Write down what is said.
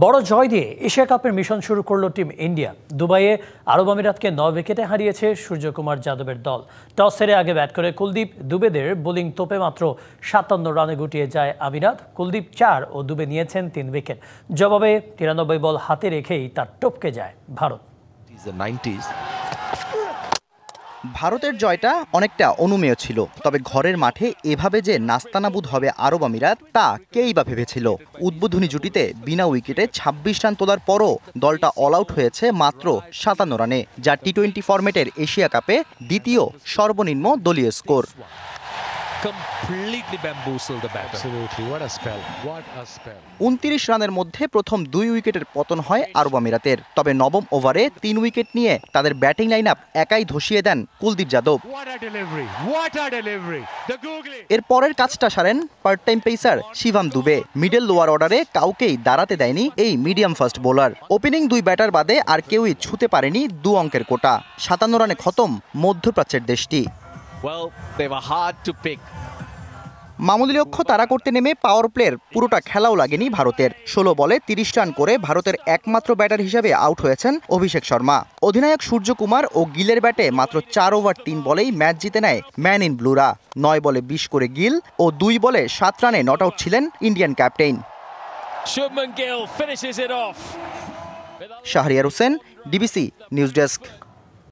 বড় জয় দিয়ে এশিয়া কাপের মিশন শুরু করল টিম ইন্ডিয়া। দুবাইয়ে আরব আমিরাতকে 9 উইকেটে হারিয়েছে সূর্যকুমার যাদবের দল। টস হেরে আগে ব্যাট করে কুলদীপ দুবেদের বোলিং তোপে মাত্র 57 রানে গুটিয়ে যায় আমিরাত। কুলদীপ 4 ও দুবে নিয়েছেন 3 উইকেট। জবাবে 93 বল হাতে রেখেই তার টপকে যায় ভারত। ভারতের জয়টা অনেকটা অনুমেয় ছিল, তবে ঘরের মাঠে এভাবে যে নাস্তানাবুদ হবে আরব আমিরাত তা কেই বা ভেবেছিল। উদ্বোধনী জুটিতে বিনা উইকেটে 26 রান তোলার পরও দলটা অল আউট হয়েছে মাত্র 57 রানে, যা টি-20 ফরম্যাটের এশিয়া কাপে দ্বিতীয় সর্বনিম্ন দলীয় score. Completely bamboozled the batter. Absolutely, what a spell! What a spell! 29 রানের মধ্যে প্রথম 2 উইকেটের পতন হয় আরব আমিরাতের। তবে নবম ওভারে 3 উইকেট নিয়ে তাদের ব্যাটিং লাইন আপ একাই ধসিয়ে দেন Kuldeep Yadav. What a delivery! What a delivery! The googly! এর পরের কাজটা সারেন part time pacer Shivam Dube. Middle lower অর্ডারে কাউকেই দাঁড়াতে দেয়নি এই medium fast bowler. Opening 2 batter বাদে আর কেউই ছুঁতে পারেনি 2 অঙ্কের কোটা। 57 রানে খতম মধ্যপ্রাচ্যের দেশটি। Well, they were hard to pick. মামুলি লক্ষ্য তাড়া করতে নেমে পাওয়ার প্লের পুরোটা খেলাও লাগেনি ভারতের। 16 বলে 30 রান করে ভারতের একমাত্র ব্যাটার হিসেবে আউট হয়েছেন অভিষেক শর্মা। অধিনায়ক সূর্যকুমার ও গিলের ব্যাটে মাত্র 4 ওভার 3 বলেই ম্যাচ জিতে নেয় ম্যান ইন ব্লুরা। 9 বলে 20 করে গিল ও 2 বলে 7 রানে নট আউট ছিলেন Indian captain. Shubman Gill finishes it off. Shahriar Hossain, DBC news desk.